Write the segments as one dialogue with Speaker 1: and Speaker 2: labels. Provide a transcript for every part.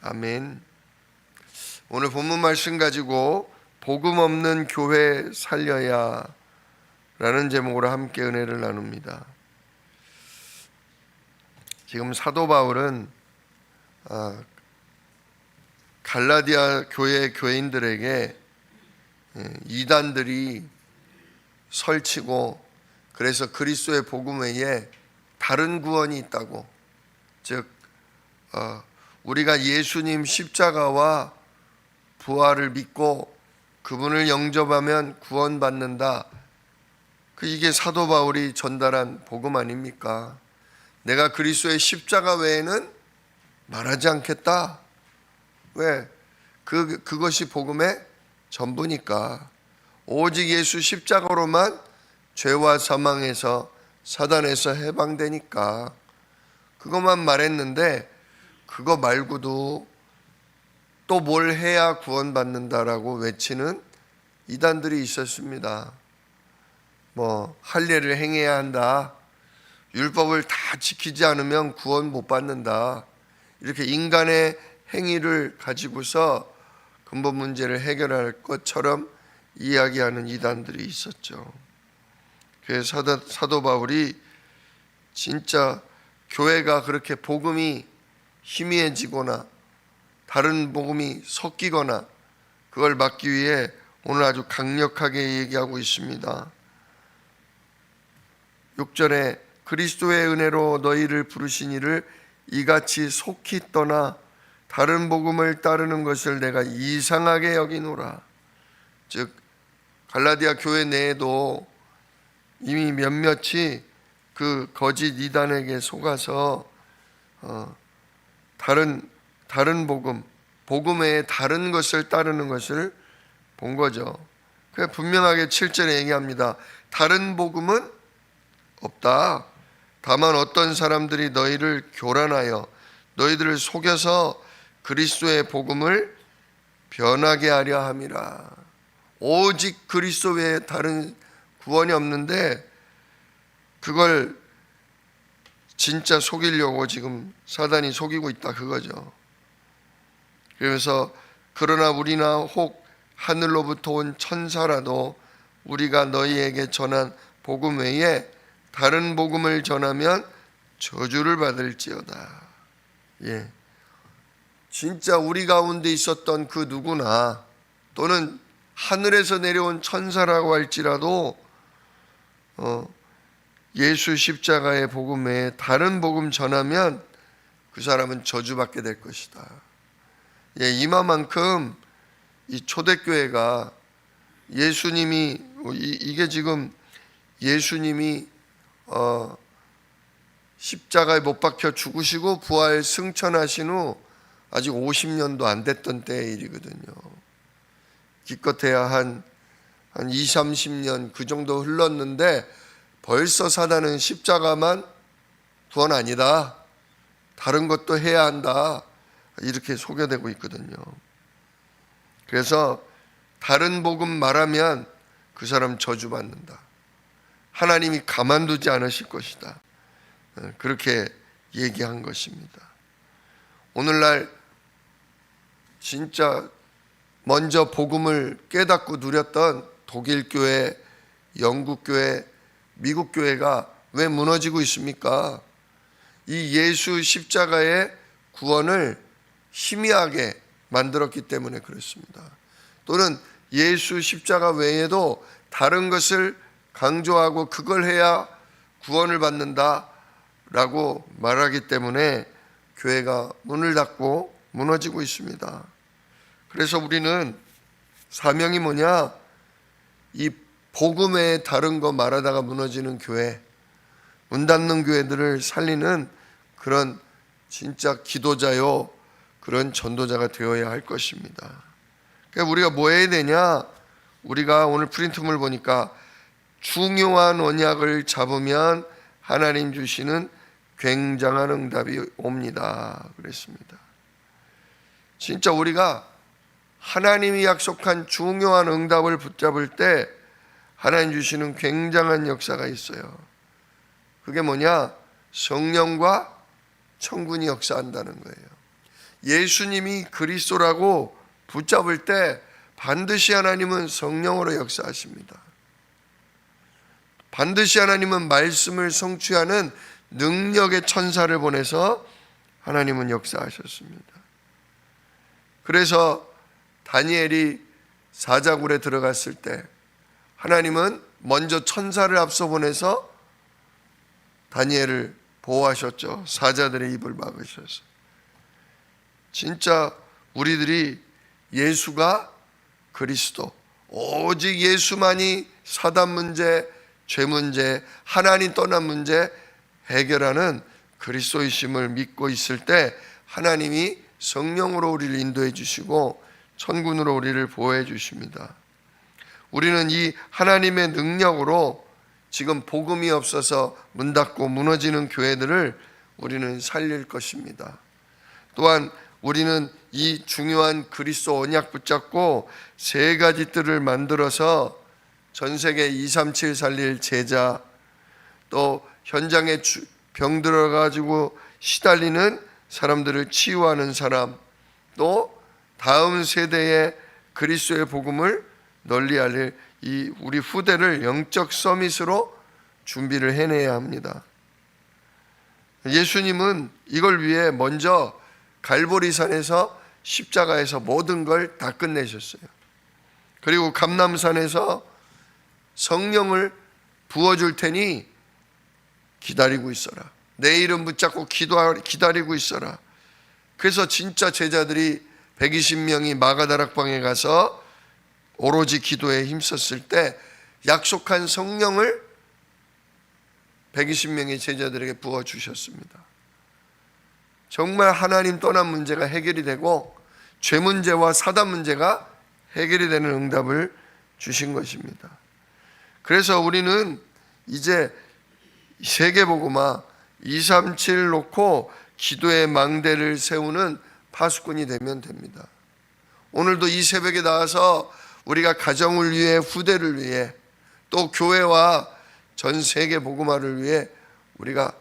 Speaker 1: 아멘. 오늘 본문 말씀 가지고 복음 없는 교회 살려야 라는 제목으로 함께 은혜를 나눕니다. 지금 사도 바울은 갈라디아 교회 교인들에게 이단들이 설치고, 그래서 그리스도의 복음 외에 다른 구원이 있다고, 즉 우리가 예수님 십자가와 부활을 믿고 그분을 영접하면 구원받는다, 이게 사도 바울이 전달한 복음 아닙니까? 내가 그리스도의 십자가 외에는 말하지 않겠다. 왜? 그것이 복음의 전부니까. 오직 예수 십자가로만 죄와 사망에서, 사단에서 해방되니까 그것만 말했는데, 그거 말고도 또 뭘 해야 구원받는다라고 외치는 이단들이 있었습니다. 할례를 행해야 한다, 율법을 다 지키지 않으면 구원 못 받는다, 이렇게 인간의 행위를 가지고서 근본 문제를 해결할 것처럼 이야기하는 이단들이 있었죠. 그래서 사도 바울이 진짜 교회가 그렇게 복음이 희미해지거나 다른 복음이 섞이거나 그걸 막기 위해 오늘 아주 강력하게 얘기하고 있습니다. 6절에 그리스도의 은혜로 너희를 부르신 이를 이같이 속히 떠나 다른 복음을 따르는 것을 내가 이상하게 여기노라. 즉 갈라디아 교회 내에도 이미 몇몇이 그 거짓 이단에게 속아서 다른 복음 외에 다른 것을 따르는 것을 본 거죠. 그래서 분명하게 7절에 얘기합니다. 다른 복음은 없다. 다만 어떤 사람들이 너희를 교란하여 너희들을 속여서 그리스도의 복음을 변하게 하려 함이라. 오직 그리스도 외에 다른 구원이 없는데 그걸 진짜 속이려고 지금 사단이 속이고 있다, 그거죠. 그래서 그러나 우리나 혹 하늘로부터 온 천사라도 우리가 너희에게 전한 복음 외에 다른 복음을 전하면 저주를 받을지어다. 진짜 우리 가운데 있었던 그 누구나, 또는 하늘에서 내려온 천사라고 할지라도 예수 십자가의 복음 외에 다른 복음 전하면 그 사람은 저주받게 될 것이다. 이만큼 이 초대교회가 예수님이, 이게 지금 예수님이 십자가에 못 박혀 죽으시고 부활 승천하신 후 아직 50년도 안 됐던 때의 일이거든요. 기껏해야 한 20, 30년 그 정도 흘렀는데 벌써 사단은 십자가만 구원 아니다, 다른 것도 해야 한다, 이렇게 소개되고 있거든요. 그래서 다른 복음 말하면 그 사람 저주받는다, 하나님이 가만두지 않으실 것이다, 그렇게 얘기한 것입니다. 오늘날 진짜 먼저 복음을 깨닫고 누렸던 독일교회, 영국교회, 미국교회가 왜 무너지고 있습니까? 이 예수 십자가의 구원을 희미하게 만들었기 때문에 그렇습니다. 또는 예수 십자가 외에도 다른 것을 강조하고 그걸 해야 구원을 받는다라고 말하기 때문에 교회가 문을 닫고 무너지고 있습니다. 그래서 우리는 사명이 뭐냐? 이 복음 외에 다른 거 말하다가 무너지는 교회, 문 닫는 교회들을 살리는 그런 진짜 기도자요, 그런 전도자가 되어야 할 것입니다. 그러니까 우리가 뭐 해야 되냐? 우리가 오늘 프린트물 보니까 중요한 언약을 잡으면 하나님 주시는 굉장한 응답이 옵니다, 그랬습니다. 진짜 우리가 하나님이 약속한 중요한 응답을 붙잡을 때 하나님 주시는 굉장한 역사가 있어요. 그게 뭐냐? 성령과 천군이 역사한다는 거예요. 예수님이 그리스도라고 붙잡을 때 반드시 하나님은 성령으로 역사하십니다. 반드시 하나님은 말씀을 성취하는 능력의 천사를 보내서 하나님은 역사하셨습니다. 그래서 다니엘이 사자굴에 들어갔을 때 하나님은 먼저 천사를 앞서 보내서 다니엘을 보호하셨죠. 사자들의 입을 막으셔서. 진짜 우리들이 예수가 그리스도, 오직 예수만이 사단 문제, 죄 문제, 하나님 떠난 문제 해결하는 그리스도이심을 믿고 있을 때 하나님이 성령으로 우리를 인도해 주시고 천군으로 우리를 보호해 주십니다. 우리는 이 하나님의 능력으로 지금 복음이 없어서 문 닫고 무너지는 교회들을 우리는 살릴 것입니다. 또한 우리는 이 중요한 그리스도 언약 붙잡고 세 가지 뜰을 만들어서 전 세계 237 살릴 제자, 또 현장에 병 들어가지고 시달리는 사람들을 치유하는 사람, 또 다음 세대의 그리스도의 복음을 널리 알릴 이 우리 후대를 영적 서밋으로 준비를 해내야 합니다. 예수님은 이걸 위해 먼저 갈보리산에서 십자가에서 모든 걸 다 끝내셨어요. 그리고 감람산에서 성령을 부어줄 테니 기다리고 있어라. 내 이름 붙잡고 기다리고 있어라. 그래서 진짜 제자들이 120명이 마가다락방에 가서 오로지 기도에 힘썼을 때 약속한 성령을 120명의 제자들에게 부어주셨습니다. 정말 하나님 떠난 문제가 해결이 되고 죄 문제와 사단 문제가 해결이 되는 응답을 주신 것입니다. 그래서 우리는 이제 세계복음화 237 놓고 기도의 망대를 세우는 파수꾼이 되면 됩니다. 오늘도 이 새벽에 나와서 우리가 가정을 위해, 후대를 위해, 또 교회와 전 세계 복음화를 위해 우리가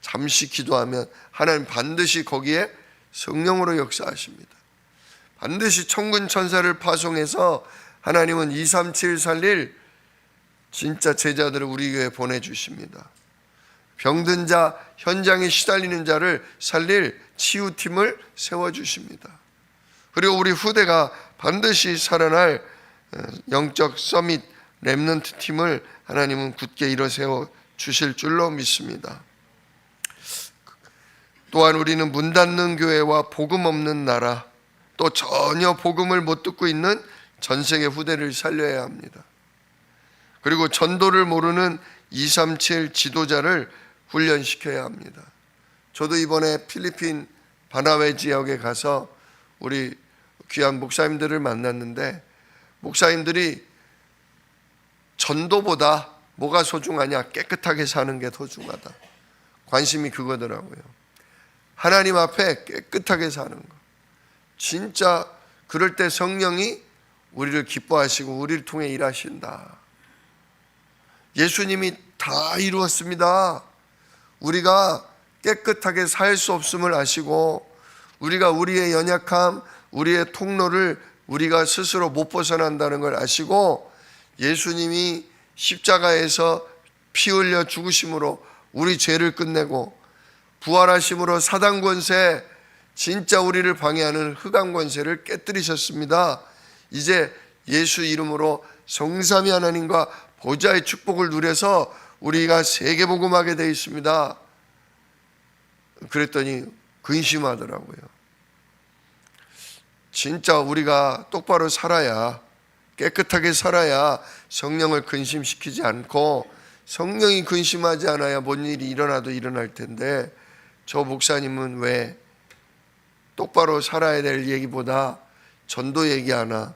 Speaker 1: 잠시 기도하면 하나님 반드시 거기에 성령으로 역사하십니다. 반드시 천군 천사를 파송해서 하나님은 237 살릴 진짜 제자들을 우리 교회에 보내주십니다. 병든 자, 현장에 시달리는 자를 살릴 치유팀을 세워주십니다. 그리고 우리 후대가 반드시 살아날 영적 서밋 렘넌트 팀을 하나님은 굳게 일어세워 주실 줄로 믿습니다. 또한 우리는 문 닫는 교회와 복음 없는 나라, 또 전혀 복음을 못 듣고 있는 전 세계 후대를 살려야 합니다. 그리고 전도를 모르는 237 지도자를 훈련시켜야 합니다. 저도 이번에 필리핀 바나웨 지역에 가서 우리 귀한 목사님들을 만났는데, 목사님들이 전도보다 뭐가 소중하냐? 깨끗하게 사는 게 소중하다. 관심이 그거더라고요. 하나님 앞에 깨끗하게 사는 거. 진짜 그럴 때 성령이 우리를 기뻐하시고 우리를 통해 일하신다. 예수님이 다 이루었습니다. 우리가 깨끗하게 살 수 없음을 아시고, 우리가 우리의 연약함, 우리의 통로를 우리가 스스로 못 벗어난다는 걸 아시고, 예수님이 십자가에서 피 흘려 죽으심으로 우리 죄를 끝내고 부활하심으로 사단 권세, 진짜 우리를 방해하는 흑암 권세를 깨뜨리셨습니다. 이제 예수 이름으로 성삼위 하나님과 보좌의 축복을 누려서 우리가 세계복음하게 되어 있습니다. 그랬더니 근심하더라고요. 진짜 우리가 똑바로 살아야, 깨끗하게 살아야 성령을 근심시키지 않고, 성령이 근심하지 않아야 뭔 일이 일어나도 일어날 텐데, 저 목사님은 왜 똑바로 살아야 될 얘기보다 전도 얘기하나,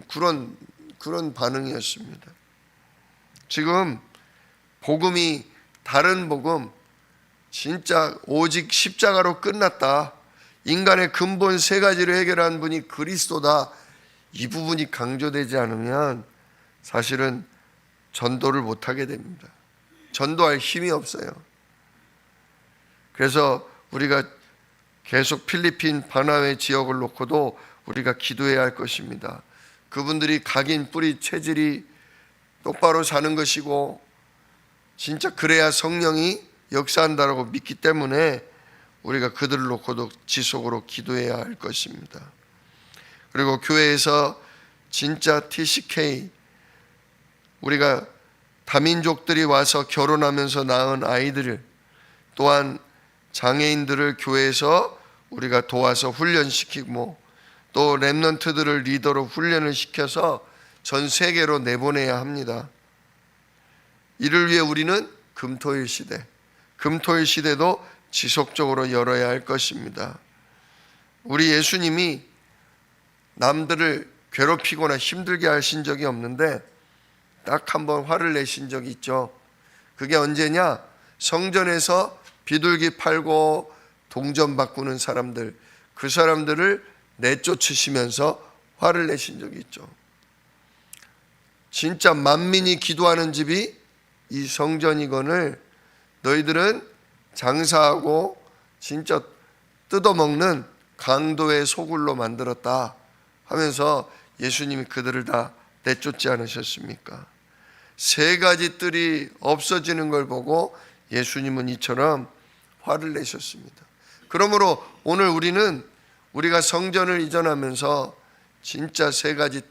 Speaker 1: 그런 반응이었습니다. 지금 복음이, 다른 복음, 진짜 오직 십자가로 끝났다, 인간의 근본 세 가지를 해결한 분이 그리스도다, 이 부분이 강조되지 않으면 사실은 전도를 못하게 됩니다. 전도할 힘이 없어요. 그래서 우리가 계속 필리핀 바나웨 지역을 놓고도 우리가 기도해야 할 것입니다. 그분들이 각인 뿌리 체질이 똑바로 사는 것이고 진짜 그래야 성령이 역사한다라고 믿기 때문에 우리가 그들을 놓고도 지속으로 기도해야 할 것입니다. 그리고 교회에서 진짜 TCK, 우리가 다민족들이 와서 결혼하면서 낳은 아이들을, 또한 장애인들을 교회에서 우리가 도와서 훈련시키고 또 렘넌트들을 리더로 훈련을 시켜서 전 세계로 내보내야 합니다. 이를 위해 우리는 금토일 시대도 지속적으로 열어야 할 것입니다. 우리 예수님이 남들을 괴롭히거나 힘들게 하신 적이 없는데 딱 한 번 화를 내신 적이 있죠. 그게 언제냐? 성전에서 비둘기 팔고 동전 바꾸는 사람들, 그 사람들을 내쫓으시면서 화를 내신 적이 있죠. 진짜 만민이 기도하는 집이 이 성전이거늘 너희들은 장사하고 진짜 뜯어먹는 강도의 소굴로 만들었다 하면서 예수님이 그들을 다 내쫓지 않으셨습니까? 세 가지 뜰이 없어지는 걸 보고 예수님은 이처럼 화를 내셨습니다. 그러므로 오늘 우리가 성전을 이전하면서 진짜 세 가지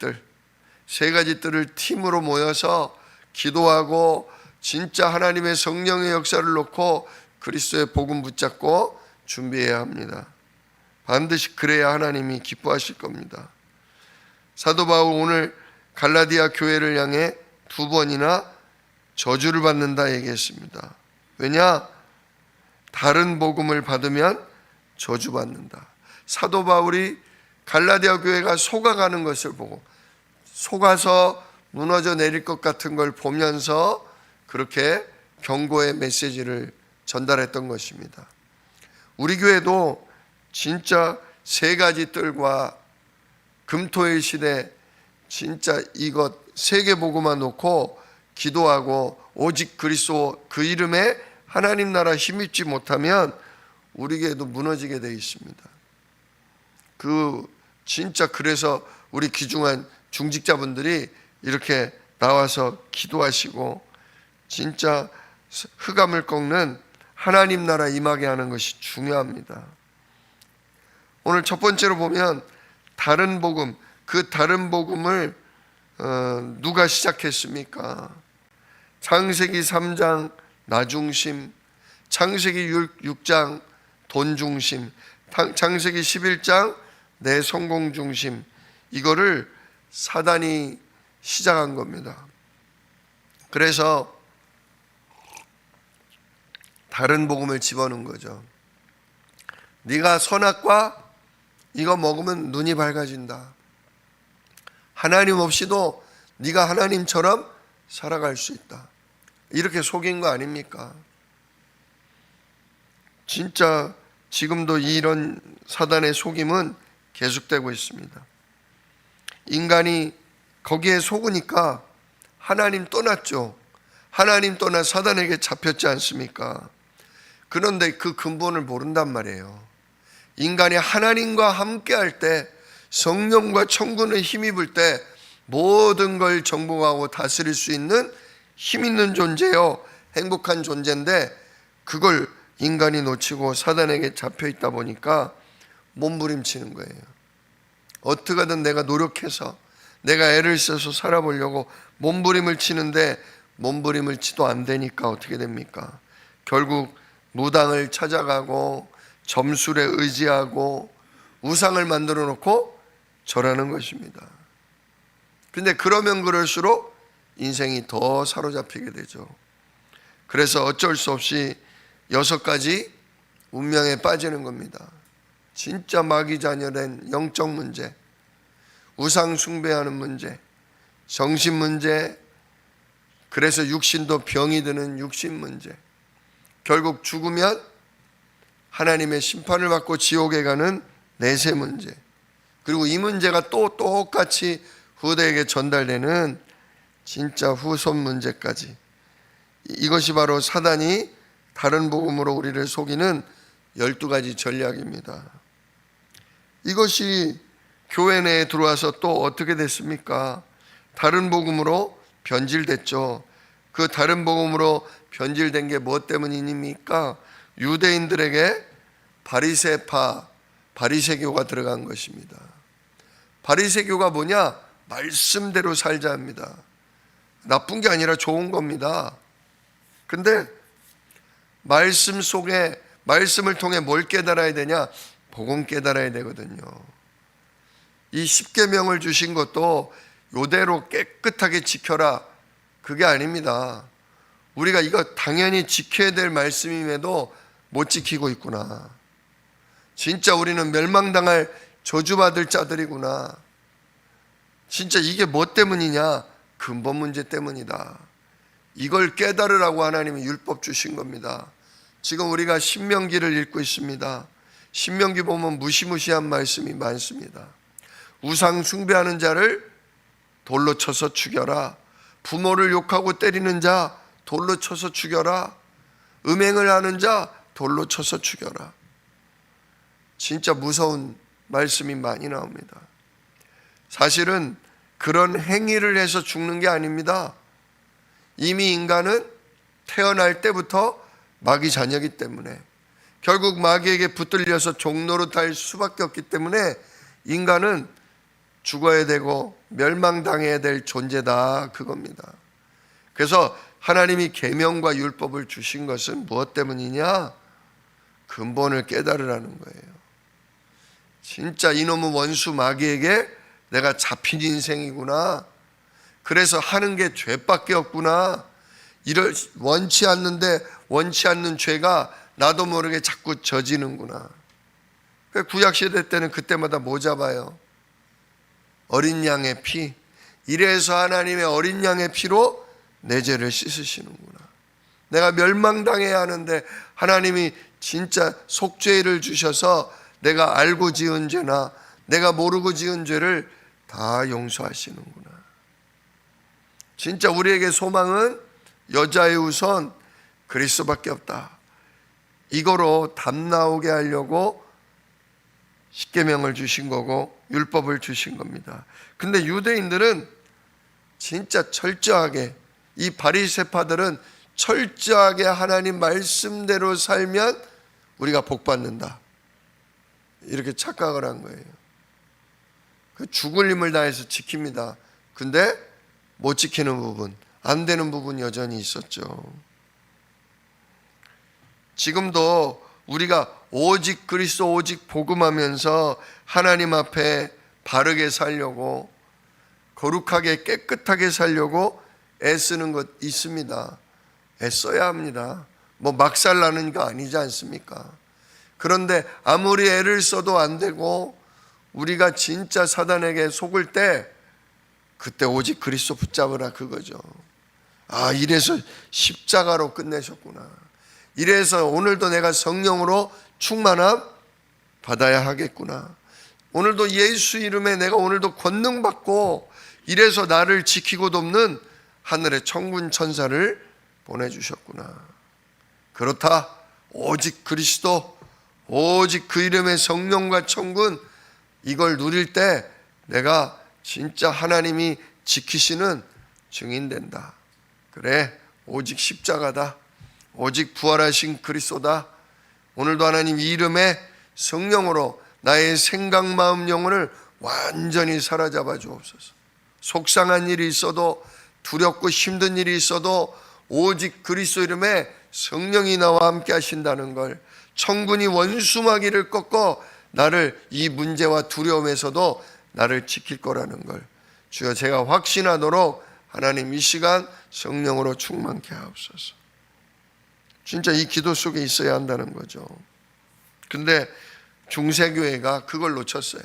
Speaker 1: 뜰을 팀으로 모여서 기도하고 진짜 하나님의 성령의 역사를 놓고 그리스도의 복음 붙잡고 준비해야 합니다. 반드시 그래야 하나님이 기뻐하실 겁니다. 사도 바울 오늘 갈라디아 교회를 향해 2번이나 저주를 받는다 얘기했습니다. 왜냐? 다른 복음을 받으면 저주받는다. 사도 바울이 갈라디아 교회가 속아가는 것을 보고 속아서 무너져 내릴 것 같은 걸 보면서 그렇게 경고의 메시지를 전달했던 것입니다. 우리 교회도 진짜 세 가지 뜰과 금토일 시대 진짜 이것 세계복음만 놓고 기도하고 오직 그리스도 그 이름에 하나님 나라 힘입지 못하면 우리 교회도 무너지게 되어 있습니다. 진짜 그래서 우리 귀중한 중직자분들이 이렇게 나와서 기도하시고 진짜 흑암을 꺾는 하나님 나라 임하게 하는 것이 중요합니다. 오늘 첫 번째로 보면 다른 복음, 그 다른 복음을 누가 시작했습니까? 창세기 3장 나 중심, 창세기 6장 돈 중심, 창세기 11장 내 성공 중심, 이거를 사단이 시작한 겁니다. 그래서 다른 복음을 집어넣은 거죠. 네가 선악과 이거 먹으면 눈이 밝아진다. 하나님 없이도 네가 하나님처럼 살아갈 수 있다. 이렇게 속인 거 아닙니까? 진짜 지금도 이런 사단의 속임은 계속되고 있습니다. 인간이 거기에 속으니까 하나님 떠났죠. 하나님 떠나 사단에게 잡혔지 않습니까? 그런데 그 근본을 모른단 말이에요. 인간이 하나님과 함께 할 때, 성령과 천군에 힘입을 때 모든 걸 정복하고 다스릴 수 있는 힘 있는 존재요, 행복한 존재인데 그걸 인간이 놓치고 사단에게 잡혀 있다 보니까 몸부림치는 거예요. 어떻게든 내가 노력해서 내가 애를 써서 살아보려고 몸부림을 치는데 몸부림을 치도 안 되니까 어떻게 됩니까? 결국 무당을 찾아가고 점술에 의지하고 우상을 만들어 놓고 절하는 것입니다. 근데 그러면 그럴수록 인생이 더 사로잡히게 되죠. 그래서 어쩔 수 없이 6가지 운명에 빠지는 겁니다. 진짜 마귀자녀된 영적 문제, 우상 숭배하는 문제, 정신 문제, 그래서 육신도 병이 드는 육신 문제, 결국 죽으면 하나님의 심판을 받고 지옥에 가는 내세 문제, 그리고 이 문제가 또 똑같이 후대에게 전달되는 진짜 후손 문제까지, 이것이 바로 사단이 다른 복음으로 우리를 속이는 12가지 전략입니다. 이것이 교회 내에 들어와서 또 어떻게 됐습니까? 다른 복음으로 변질됐죠. 그 다른 복음으로 변질된 게 무엇 때문입니까? 유대인들에게 바리새파, 바리새교가 들어간 것입니다. 바리새교가 뭐냐? 말씀대로 살자 합니다. 나쁜 게 아니라 좋은 겁니다. 근데 말씀 속에, 말씀을 통해 뭘 깨달아야 되냐? 복음 깨달아야 되거든요. 이 십계명을 주신 것도 요대로 깨끗하게 지켜라, 그게 아닙니다. 우리가 이거 당연히 지켜야 될 말씀임에도 못 지키고 있구나. 진짜 우리는 멸망당할 저주받을 자들이구나. 진짜 이게 뭐 때문이냐? 근본 문제 때문이다. 이걸 깨달으라고 하나님이 율법 주신 겁니다. 지금 우리가 신명기를 읽고 있습니다. 신명기 보면 무시무시한 말씀이 많습니다. 우상 숭배하는 자를 돌로 쳐서 죽여라. 부모를 욕하고 때리는 자 돌로 쳐서 죽여라. 음행을 하는 자 돌로 쳐서 죽여라. 진짜 무서운 말씀이 많이 나옵니다. 사실은 그런 행위를 해서 죽는 게 아닙니다. 이미 인간은 태어날 때부터 마귀 자녀이기 때문에, 결국 마귀에게 붙들려서 종노릇 할 수밖에 없기 때문에 인간은 죽어야 되고 멸망당해야 될 존재다, 그겁니다. 그래서 하나님이 계명과 율법을 주신 것은 무엇 때문이냐? 근본을 깨달으라는 거예요. 진짜 이놈의 원수 마귀에게 내가 잡힌 인생이구나. 그래서 하는 게 죄밖에 없구나. 이를 원치 않는데 원치 않는 죄가 나도 모르게 자꾸 저지는구나. 구약시대 때는 그때마다 뭐 잡아요? 어린 양의 피. 이래서 하나님의 어린 양의 피로 내 죄를 씻으시는구나. 내가 멸망당해야 하는데 하나님이 진짜 속죄를 주셔서 내가 알고 지은 죄나 내가 모르고 지은 죄를 다 용서하시는구나. 진짜 우리에게 소망은 여자의 우선 그리스도밖에 없다. 이거로 답 나오게 하려고 십계명을 주신 거고 율법을 주신 겁니다. 근데 유대인들은 진짜 철저하게, 이 바리새파들은 철저하게 하나님 말씀대로 살면 우리가 복 받는다, 이렇게 착각을 한 거예요. 그 죽을 힘을 다해서 지킵니다. 근데 못 지키는 부분, 안 되는 부분이 여전히 있었죠. 지금도 우리가 오직 그리스도, 오직 복음하면서 하나님 앞에 바르게 살려고, 거룩하게 깨끗하게 살려고 애쓰는 것 있습니다. 애써야 합니다. 뭐 막살 나는 거 아니지 않습니까? 그런데 아무리 애를 써도 안 되고 우리가 진짜 사단에게 속을 때 그때 오직 그리스도 붙잡으라, 그거죠. 아, 이래서 십자가로 끝내셨구나. 이래서 오늘도 내가 성령으로 충만함 받아야 하겠구나. 오늘도 예수 이름에 내가 오늘도 권능 받고, 이래서 나를 지키고 돕는 하늘의 천군 천사를 보내주셨구나. 그렇다. 오직 그리스도, 오직 그 이름의 성령과 천군, 이걸 누릴 때 내가 진짜 하나님이 지키시는 증인 된다. 그래, 오직 십자가다. 오직 부활하신 그리스도다. 오늘도 하나님 이 이름에 성령으로 나의 생각, 마음, 영혼을 완전히 사로잡아 주옵소서. 속상한 일이 있어도, 두렵고 힘든 일이 있어도 오직 그리스도 이름에 성령이 나와 함께 하신다는 걸, 천군이 원수마귀를 꺾어 나를 이 문제와 두려움에서도 나를 지킬 거라는 걸 주여 제가 확신하도록 하나님 이 시간 성령으로 충만케 하옵소서. 진짜 이 기도 속에 있어야 한다는 거죠. 근데 중세교회가 그걸 놓쳤어요.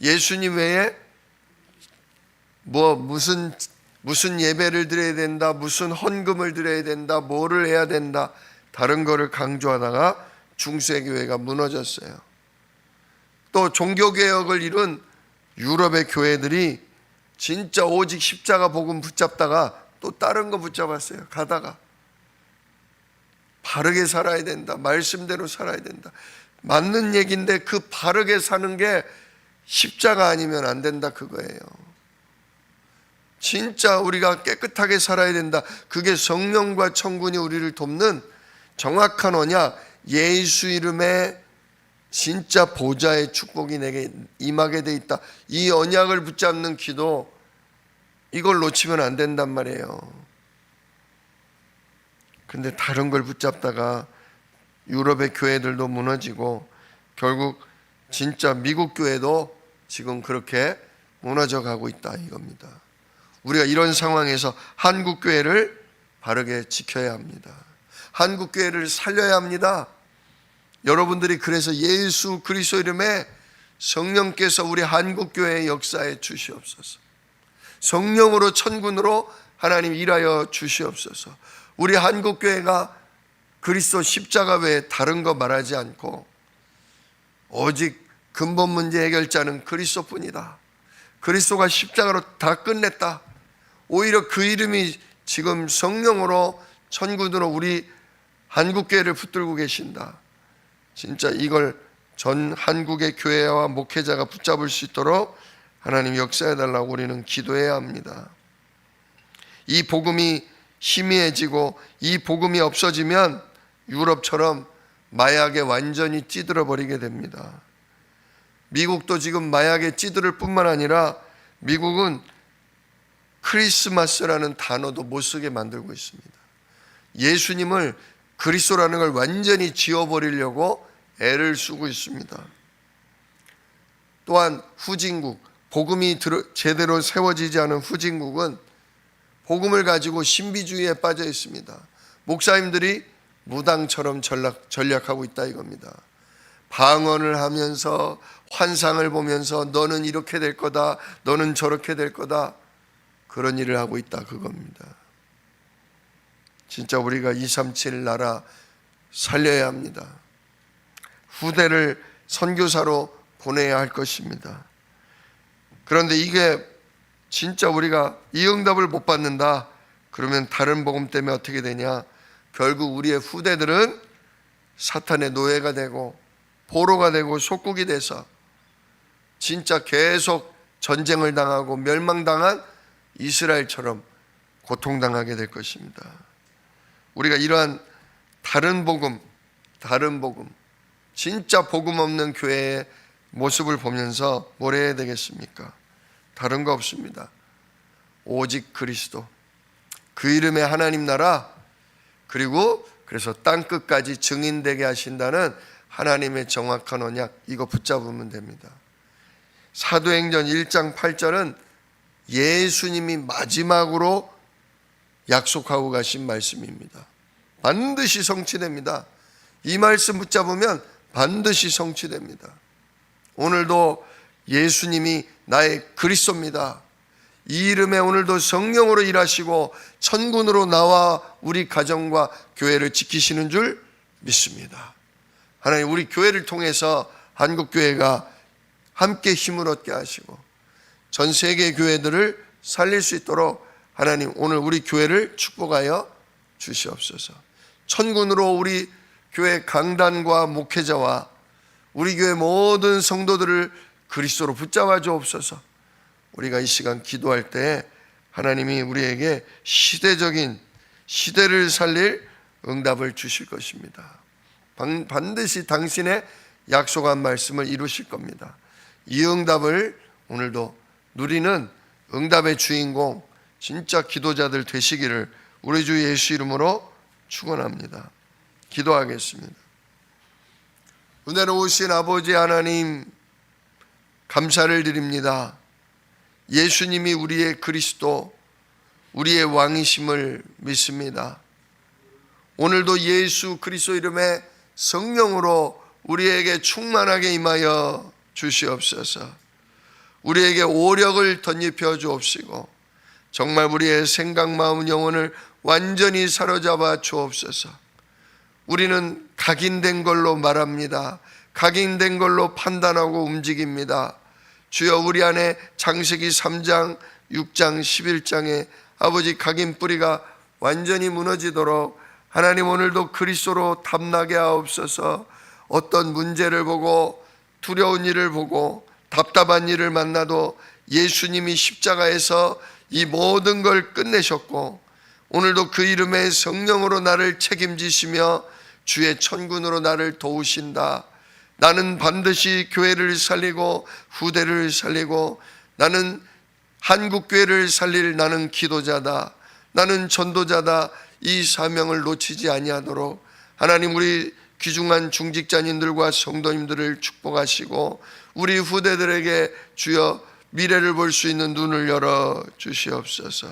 Speaker 1: 예수님 외에 무슨 예배를 드려야 된다, 무슨 헌금을 드려야 된다, 뭐를 해야 된다, 다른 거를 강조하다가 중세교회가 무너졌어요. 또 종교개혁을 이룬 유럽의 교회들이 진짜 오직 십자가 복음 붙잡다가 또 다른 거 붙잡았어요. 가다가 바르게 살아야 된다. 말씀대로 살아야 된다. 맞는 얘기인데 그 바르게 사는 게 십자가 아니면 안 된다 그거예요. 진짜 우리가 깨끗하게 살아야 된다. 그게 성령과 천군이 우리를 돕는 정확한 언약, 예수 이름에 진짜 보좌의 축복이 내게 임하게 돼 있다. 이 언약을 붙잡는 기도, 이걸 놓치면 안 된단 말이에요. 근데 다른 걸 붙잡다가 유럽의 교회들도 무너지고 결국 진짜 미국 교회도 지금 그렇게 무너져 가고 있다 이겁니다. 우리가 이런 상황에서 한국 교회를 바르게 지켜야 합니다. 한국 교회를 살려야 합니다. 여러분들이 그래서 예수 그리스도 이름에 성령께서 우리 한국 교회의 역사에 주시옵소서. 성령으로 천군으로 하나님 일하여 주시옵소서. 우리 한국 교회가 그리스도 십자가 외에 다른 거 말하지 않고 오직 근본 문제 해결자는 그리스도뿐이다. 그리스도가 십자가로 다 끝냈다. 오히려 그 이름이 지금 성령으로 천군으로 우리 한국교회를 붙들고 계신다. 진짜 이걸 전 한국의 교회와 목회자가 붙잡을 수 있도록 하나님 역사해달라고 우리는 기도해야 합니다. 이 복음이 희미해지고 이 복음이 없어지면 유럽처럼 마약에 완전히 찌들어 버리게 됩니다. 미국도 지금 마약에 찌들을 뿐만 아니라 미국은 크리스마스라는 단어도 못 쓰게 만들고 있습니다. 예수님을 그리스도라는 걸 완전히 지워버리려고 애를 쓰고 있습니다. 또한 후진국, 복음이 제대로 세워지지 않은 후진국은 복음을 가지고 신비주의에 빠져 있습니다. 목사님들이 무당처럼 전략하고 있다 이겁니다. 방언을 하면서 환상을 보면서 너는 이렇게 될 거다, 너는 저렇게 될 거다, 그런 일을 하고 있다 그겁니다. 진짜 우리가 237 나라 살려야 합니다. 후대를 선교사로 보내야 할 것입니다. 그런데 이게 진짜 우리가 이 응답을 못 받는다 그러면 다른 복음 때문에 어떻게 되냐, 결국 우리의 후대들은 사탄의 노예가 되고 포로가 되고 속국이 돼서 진짜 계속 전쟁을 당하고 멸망당한 이스라엘처럼 고통당하게 될 것입니다. 우리가 이러한 다른 복음, 진짜 복음 없는 교회의 모습을 보면서 뭘 해야 되겠습니까? 다른 거 없습니다. 오직 그리스도, 그 이름의 하나님 나라, 그리고 그래서 땅끝까지 증인되게 하신다는 하나님의 정확한 언약, 이거 붙잡으면 됩니다. 사도행전 1장 8절은 예수님이 마지막으로 약속하고 가신 말씀입니다. 반드시 성취됩니다. 이 말씀 붙잡으면 반드시 성취됩니다. 오늘도 예수님이 나의 그리스도입니다. 이 이름에 오늘도 성령으로 일하시고 천군으로 나와 우리 가정과 교회를 지키시는 줄 믿습니다. 하나님, 우리 교회를 통해서 한국교회가 함께 힘을 얻게 하시고 전 세계 교회들을 살릴 수 있도록 하나님 오늘 우리 교회를 축복하여 주시옵소서. 천군으로 우리 교회 강단과 목회자와 우리 교회 모든 성도들을 그리스도로 붙잡아 주옵소서. 우리가 이 시간 기도할 때 하나님이 우리에게 시대를 살릴 응답을 주실 것입니다. 반드시 당신의 약속한 말씀을 이루실 겁니다. 이 응답을 오늘도 누리는 응답의 주인공, 진짜 기도자들 되시기를 우리 주 예수 이름으로 축원합니다. 기도하겠습니다. 은혜로우신 아버지 하나님, 감사를 드립니다. 예수님이 우리의 그리스도, 우리의 왕이심을 믿습니다. 오늘도 예수 그리스도 이름에 성령으로 우리에게 충만하게 임하여 주시옵소서. 우리에게 오력을 덧입혀 주옵시고 정말 우리의 생각, 마음, 영혼을 완전히 사로잡아 주옵소서. 우리는 각인된 걸로 말합니다. 각인된 걸로 판단하고 움직입니다. 주여, 우리 안에 창세기 3장, 6장, 11장에 아버지 각인 뿌리가 완전히 무너지도록 하나님 오늘도 그리스도로 탐나게 하옵소서. 어떤 문제를 보고 두려운 일을 보고 답답한 일을 만나도 예수님이 십자가에서 이 모든 걸 끝내셨고 오늘도 그 이름의 성령으로 나를 책임지시며 주의 천군으로 나를 도우신다. 나는 반드시 교회를 살리고 후대를 살리고 나는 한국교회를 살릴 나는 기도자다. 나는 전도자다. 이 사명을 놓치지 아니하도록 하나님 우리 귀중한 중직자님들과 성도님들을 축복하시고 우리 후대들에게 주여 미래를 볼 수 있는 눈을 열어 주시옵소서.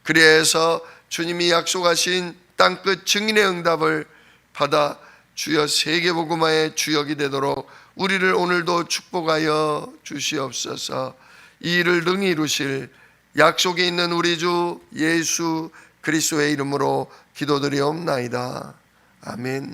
Speaker 1: 그래서 주님이 약속하신 땅끝 증인의 응답을 받아 주여 세계복음화의 주역이 되도록 우리를 오늘도 축복하여 주시옵소서. 이 일을 능히 이루실 약속에 있는 우리 주 예수 그리스도의 이름으로 기도드리옵나이다. 아멘.